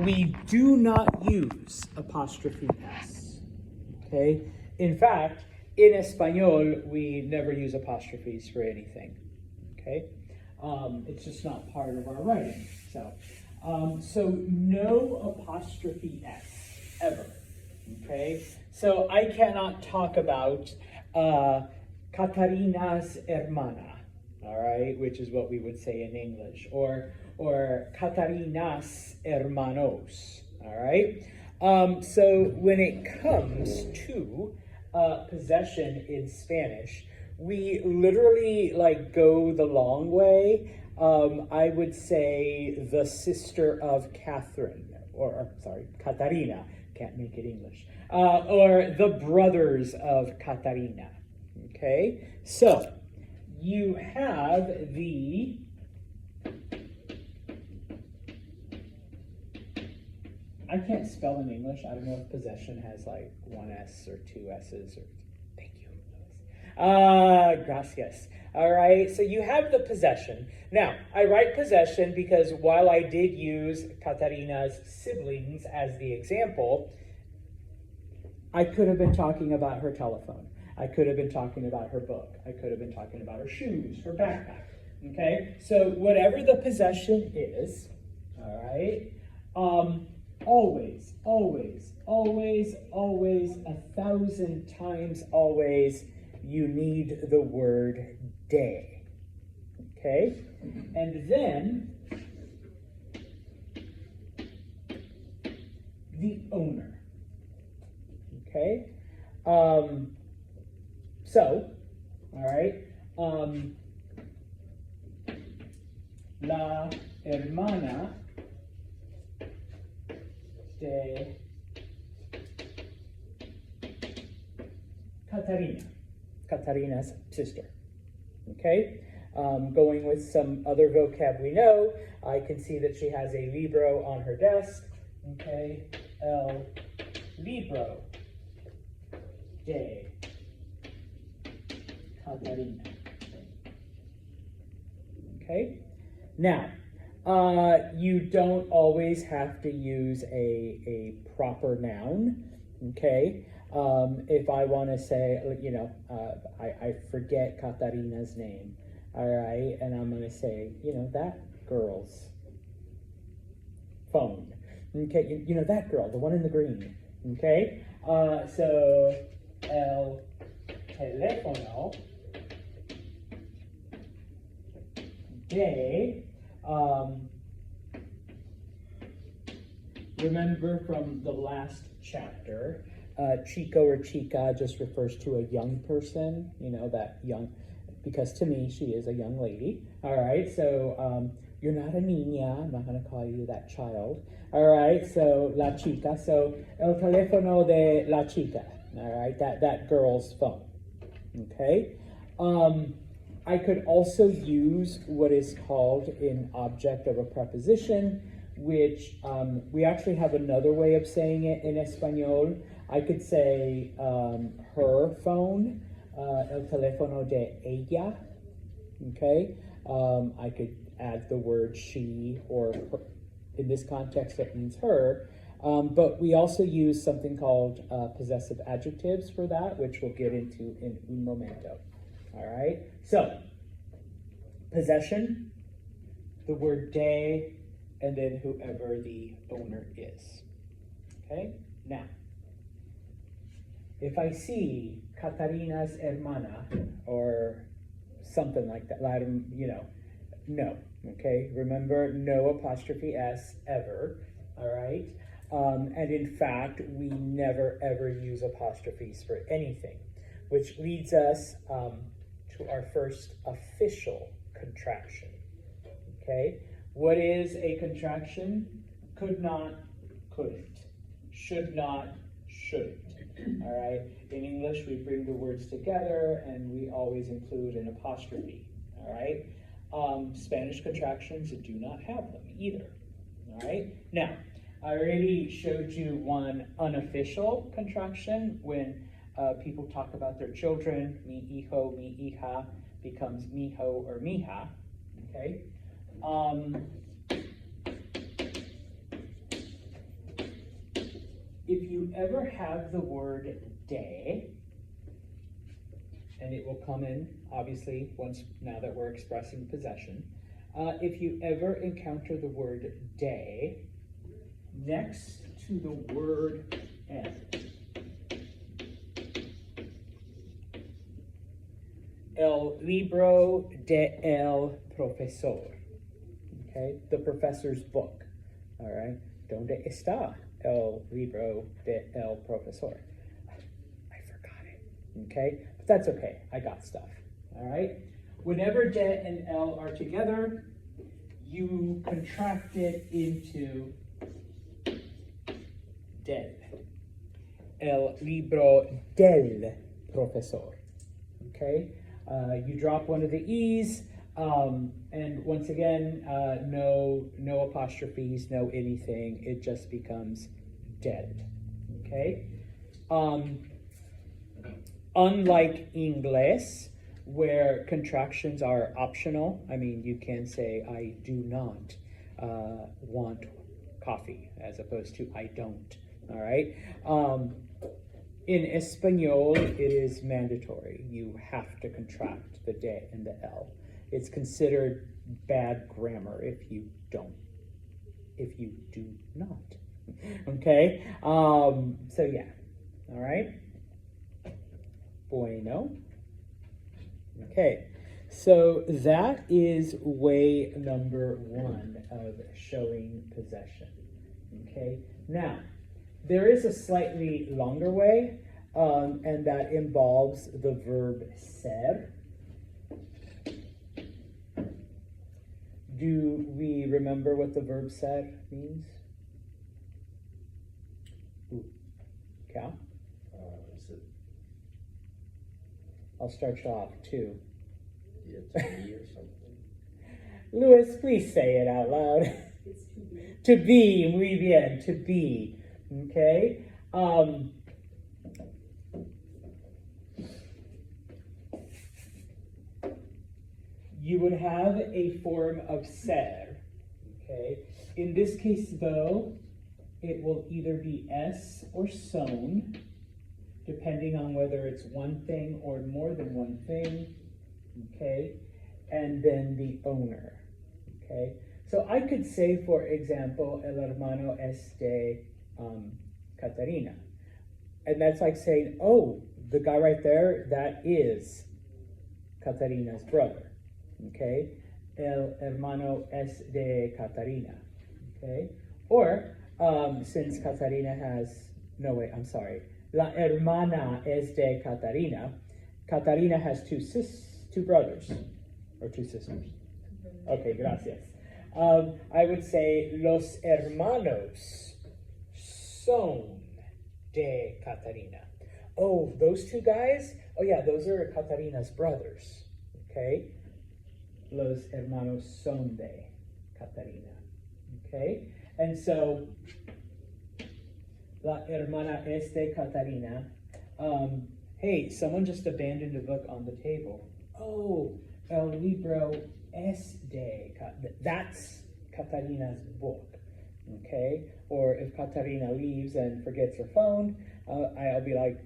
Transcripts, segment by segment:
we do not use apostrophe S. Okay? In fact, in Espanol, we never use apostrophes for anything. Okay? It's just not part of our writing. So no apostrophe S, ever. Okay? So I cannot talk about Catarina's hermana, all right, which is what we would say in English, or Catarina's hermanos, all right? So when it comes to possession in Spanish, we literally go the long way. I would say the sister of Catherine, or sorry, Catarina, can't make it English, or the brothers of Catarina, okay? So you have the I can't spell in English. I don't know if possession has one S or two S's. Thank you, Louis. Gracias. All right, so you have the possession. Now, I write possession because while I did use Catarina's siblings as the example, I could have been talking about her telephone. I could have been talking about her book. I could have been talking about her shoes, her backpack. Okay, so whatever the possession is, all right, always, 1,000 times always, you need the word de. Okay, and then the owner. Okay, so, all right, la hermana de Catarina's sister. Okay, going with some other vocab we know, I can see that she has a libro on her desk. Okay, el libro de Catarina. Okay, now you don't always have to use a proper noun. Okay, if I want to say, I forget Catarina's name, all right, and I'm going to say, that girl's phone. Okay, that girl, the one in the green. Okay, so el teléfono de, remember from the last chapter, chico or chica just refers to a young person, that young, because to me, she is a young lady. All right, so you're not a niña, I'm not going to call you that child. All right, so la chica, so el teléfono de la chica, all right, that girl's phone. Okay, I could also use what is called an object of a preposition, which we actually have another way of saying it in Espanol. I could say her phone, el teléfono de ella, okay? I could add the word she, or her. In this context that means her, but we also use something called possessive adjectives for that, which we'll get into in un momento. All right, so possession, the word de, and then whoever the owner is. Okay, now, if I see Catarina's hermana or something like that, no, okay? Remember, no apostrophe S ever, all right? And in fact, we never ever use apostrophes for anything, which leads us to our first official contraction, okay? What is a contraction? Could not, couldn't. Should not, shouldn't. All right? In English, we bring the words together and we always include an apostrophe. All right? Spanish contractions do not have them either. All right? Now, I already showed you one unofficial contraction when people talk about their children. Mi hijo, mi hija becomes mijo or mija. Okay? you ever have the word de, and it will come in, obviously, now that we're expressing possession. If you ever encounter the word de next to the word el, el libro de el profesor, okay, the professor's book, all right? ¿Dónde está el libro de el profesor? I forgot it, okay? But that's okay, I got stuff, all right? Whenever de and el are together, you contract it into del. El libro del profesor, okay? You drop one of the E's, and once again, no apostrophes, no anything. It just becomes del, okay? Unlike English, where contractions are optional, I mean, you can say, I do not want coffee, as opposed to I don't, all right? In Espanol, it is mandatory. You have to contract the de and the el. It's considered bad grammar if you do not. Okay? So yeah, all right? Bueno. Okay, so that is way number 1 of showing possession. Okay, now, there is a slightly longer way, and that involves the verb ser. Do we remember what the verb ser means? Cal? I'll start you off, too. Yeah, to be or something. Louis, please say it out loud. It's to be. To be, muy bien, to be. Okay? You would have a form of ser, okay? In this case, though, it will either be s or son, depending on whether it's one thing or more than one thing, okay? And then the owner, okay? So I could say, for example, el hermano es de Catarina. And that's like saying, oh, the guy right there, that is Catarina's brother, okay? El hermano es de Catarina, okay? Or, since Catarina has, no wait, I'm sorry. La hermana es de Catarina. Catarina has two brothers, or two sisters. Okay, gracias. I would say los hermanos son de Catarina. Oh, those two guys? Oh yeah, those are Catarina's brothers, okay? Los hermanos son de Catarina, okay? And so, la hermana es de Catarina. Hey, someone just abandoned a book on the table. Oh, el libro es de, that's Catarina's book, okay? Or if Catarina leaves and forgets her phone, I'll be like,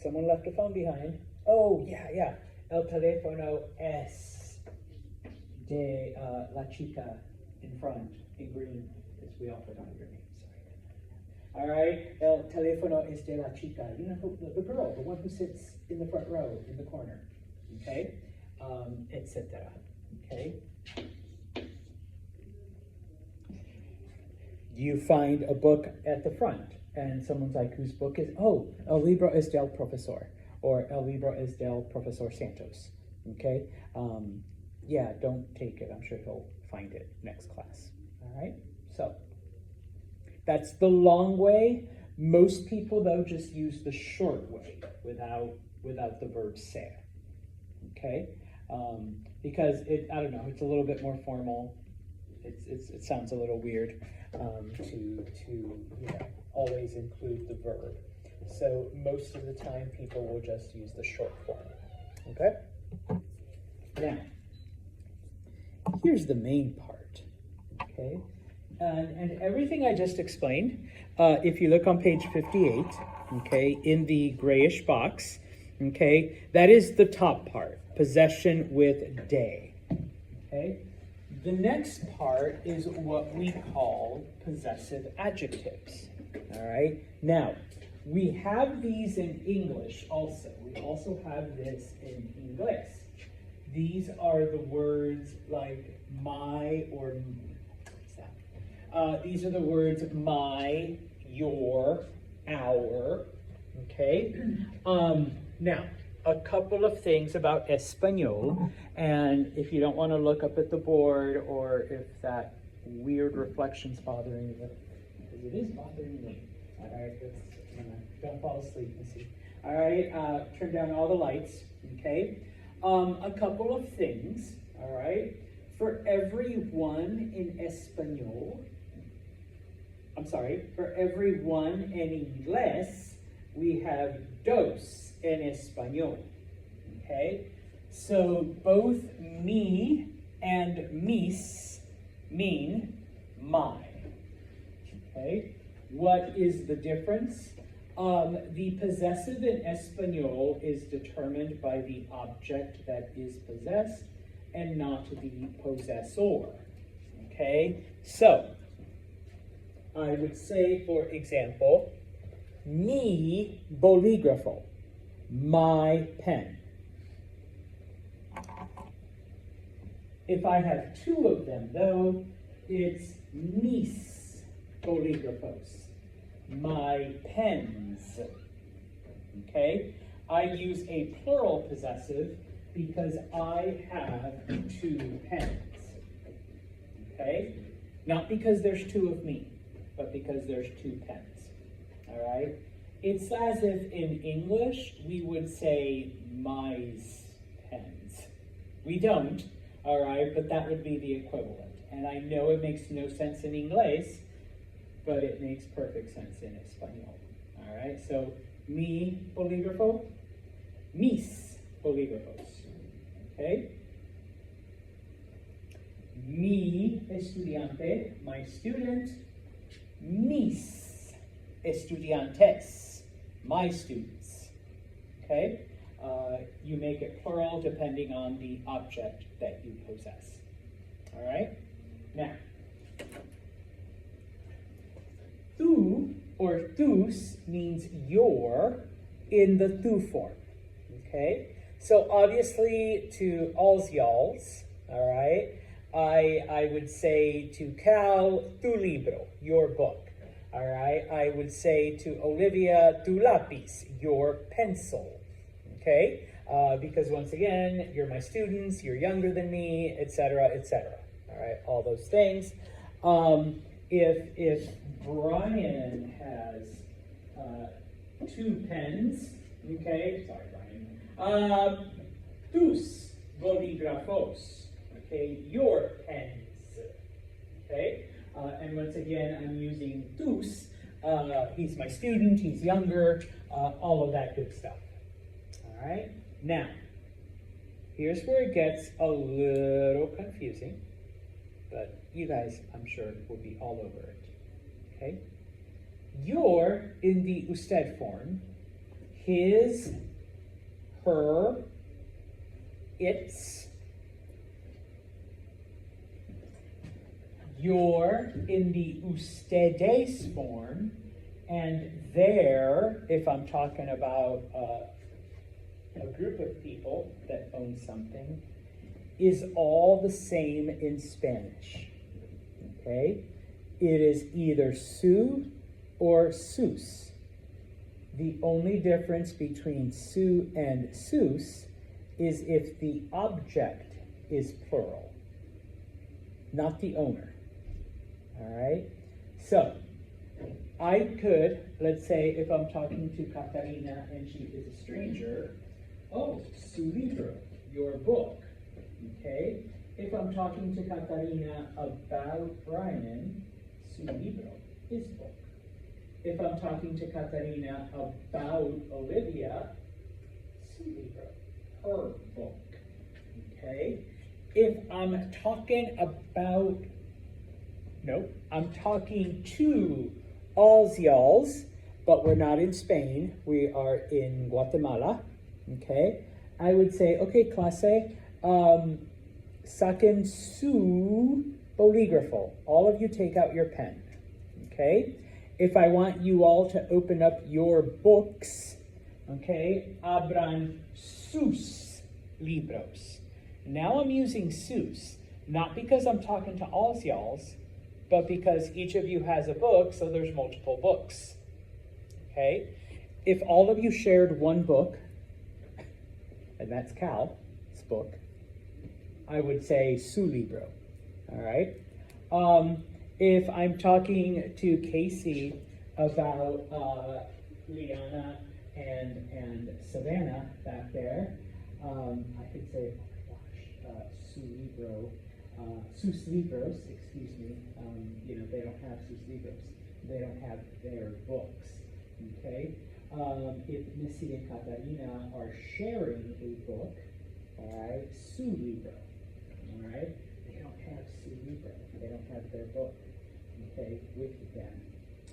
someone left a phone behind. Oh, yeah. El teléfono es de la chica in front, in green, because we all forgot your name, sorry. All right, el teléfono es de la chica, you know, the girl, the one who sits in the front row, in the corner, okay? Etc. Okay? You find a book at the front, and someone's like, whose book is, oh, el libro es del profesor, or el libro es del profesor Santos, okay? Yeah, don't take it, I'm sure he'll find it next class, all right? So, that's the long way. Most people, though, just use the short way without the verb ser, okay? Because I don't know, it's a little bit more formal. It sounds a little weird to always include the verb. So most of the time, people will just use the short form. Okay. Now, here's the main part. Okay. And everything I just explained, if you look on page 58, okay, in the grayish box, okay, that is the top part, possession with day, okay? The next part is what we call possessive adjectives, all right? Now, we have these in English also. We also have this in English. These are the words like my or what's that? These are the words my, your, our, okay? Now, a couple of things about Espanol, and if you don't want to look up at the board or if that weird reflection's bothering you, because it is bothering me. All right, don't fall asleep and see. All right, turn down all the lights, okay? A couple of things, all right? For every one in Espanol, for every one in Inglés, we have dos in Español, okay? So both me and mis mean my, okay? What is the difference? The possessive in Espanol is determined by the object that is possessed and not the possessor, okay? So, I would say, for example, mi bolígrafo, my pen. If I have two of them, though, it's mis bolígrafos, my pens. Okay? I use a plural possessive because I have two pens. Okay? Not because there's two of me, but because there's two pens. All right? It's as if in English we would say my's pens. We don't, all right, but that would be the equivalent. And I know it makes no sense in English, but it makes perfect sense in Espanol. All right, so mi bolígrafo, mis bolígrafos. Okay? Mi estudiante, my student, mis estudiantes, my students. Okay? You make it plural depending on the object that you possess. All right? Now, tu or tus means your in the tu form. Okay? So obviously to all's y'alls, all right, I would say to Cal, tu libro, your book. All right, I would say to Olivia, tu lápiz, your pencil. Okay, because once again, you're my students, you're younger than me, etc., etc. All right, all those things. If Brian has two pens, okay, sorry, Brian, tus bolígrafos, okay, your pens, okay, and once again, I'm using tus, he's my student, he's younger, all of that good stuff. All right, now, here's where it gets a little confusing, but you guys, I'm sure, will be all over it, okay? Your in the usted form, his, her, its, your in the ustedes form, and their, if I'm talking about a group of people that own something, is all the same in Spanish. Okay? It is either su or sus. The only difference between su and sus is if the object is plural, not the owner. All right? So, I could, let's say if I'm talking to Catarina and she is a stranger, oh, su libro, your book. Okay? If I'm talking to Catarina about Brian, su libro, his book. If I'm talking to Catarina about Olivia, su libro, her book. Okay? If I'm talking about Nope. I'm talking to all y'alls, but we're not in Spain. We are in Guatemala. Okay. I would say, okay, clase, saquen su bolígrafo. All of you take out your pen. Okay. If I want you all to open up your books, okay, abran sus libros. Now I'm using sus, not because I'm talking to all y'alls, but because each of you has a book, so there's multiple books. Okay? If all of you shared one book, and that's Cal's book, I would say su libro. All right? If I'm talking to Casey about Liana and Savannah back there, I could say, oh my gosh, su libro, sus libros, excuse me. They don't have sus libros. They don't have their books. Okay? If Missy and Katarina are sharing a book, all right, su libro. All right? They don't have su libro. They don't have their book. Okay, with them.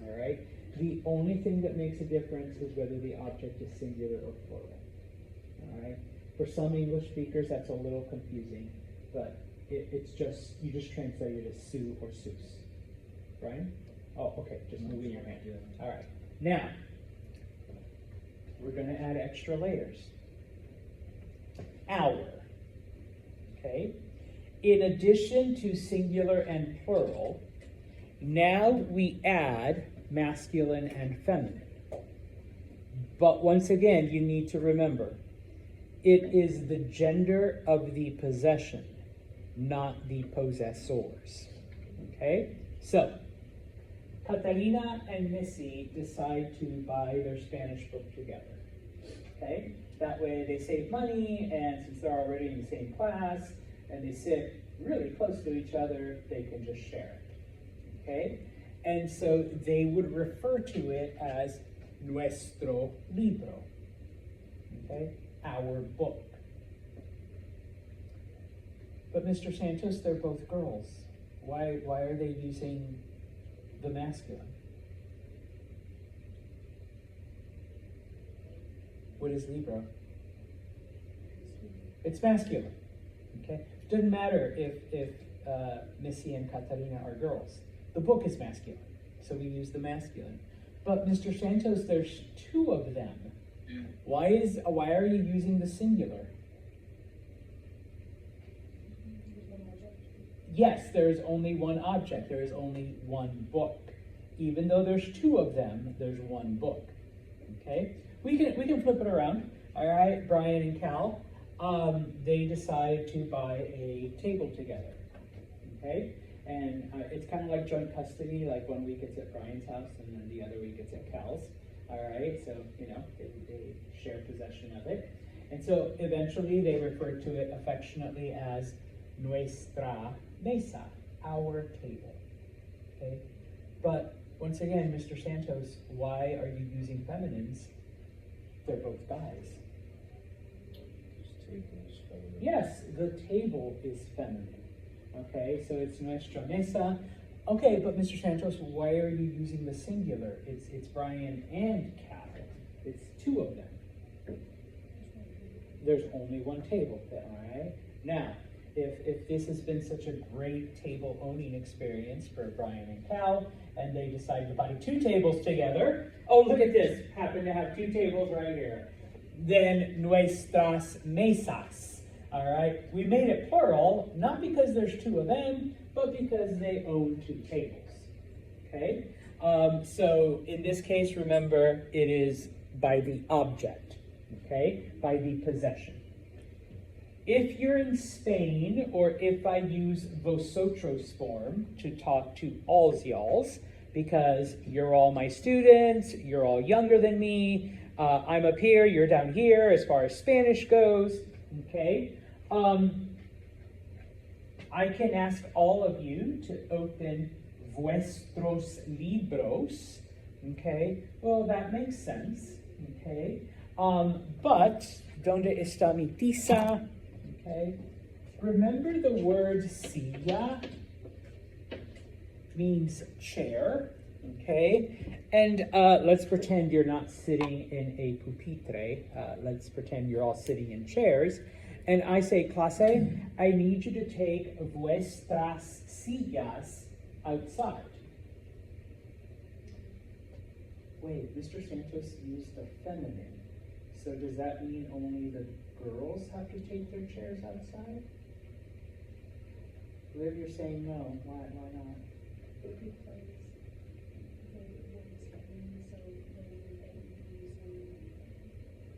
All right. The only thing that makes a difference is whether the object is singular or plural. All right. For some English speakers, that's a little confusing, but it's just you just translate it as su or sus. Brian? Oh, okay. Just moving your hand. All right. Now we're going to add extra layers. Our. Okay. In addition to singular and plural, now we add masculine and feminine. But once again, you need to remember, it is the gender of the possession, not the possessors. Okay? So, Catalina and Missy decide to buy their Spanish book together. Okay? That way they save money, and since they're already in the same class, and they sit really close to each other, they can just share it. Okay? And so they would refer to it as nuestro libro. Okay? Our book. But Mr. Santos, they're both girls. Why are they using the masculine? What is libro? It's masculine. Okay? Doesn't matter if Missy and Katarina are girls. The book is masculine, so we use the masculine. But Mr. Santos, there's two of them. Why are you using the singular? Yes, there is only one object. There is only one book. Even though there's two of them, there's one book. Okay? We can flip it around. All right, Brian and Cal, they decide to buy a table together. Okay? And it's kind of like joint custody, like 1 week it's at Brian's house and then the other week it's at Cal's. All right, so, they share possession of it. And so eventually they refer to it affectionately as nuestra mesa, our table. Okay? But once again, Mr. Santos, why are you using feminines? They're both guys. Yes, the table is feminine. Okay, so it's nuestra mesa. Okay, but Mr. Santos, why are you using the singular? It's Brian and Cal. It's two of them. There's only one table, all right? Now, if this has been such a great table owning experience for Brian and Cal, and they decide to buy two tables together, oh, look at this, happen to have two tables right here. Then nuestras mesas. All right, we made it plural, not because there's two of them, but because they own two tables. Okay, so in this case, remember, it is by the object, okay, by the possession. If you're in Spain, or if I use vosotros form to talk to alls y'alls, because you're all my students, you're all younger than me, I'm up here, you're down here as far as Spanish goes, okay? I can ask all of you to open vuestros libros, okay? Well, that makes sense, okay? But, ¿dónde está mi tiza? Okay? Remember the word silla? means chair, okay? And let's pretend you're not sitting in a pupitre. Let's pretend you're all sitting in chairs. And I say, clase, I need you to take vuestras sillas outside. Wait, Mr. Santos used the feminine. So does that mean only the girls have to take their chairs outside? Liv, you're saying no. Why not?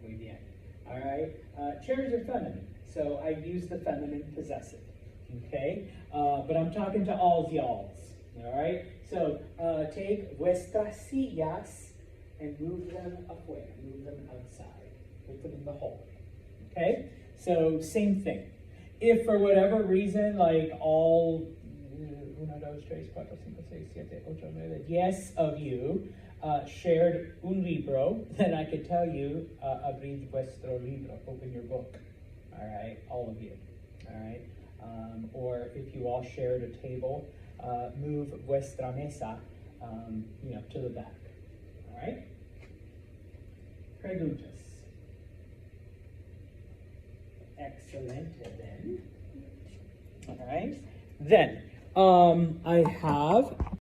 Muy bien. All right. Chairs are feminine, so I use the feminine possessive. Okay. But I'm talking to all y'alls. All right. So take vuestras sillas and move them afuera, move them outside, put them in the hallway. Okay. So same thing. If for whatever reason, like all 1, 2, 3, 4, 5, 6, 7, 8, 9, 10 of you shared un libro, then I could tell you, abrid vuestro libro, open your book. All right, all of you. All right. Or if you all shared a table, move vuestra mesa, to the back. All right. Preguntas. Excellent. Then. All right. Then I have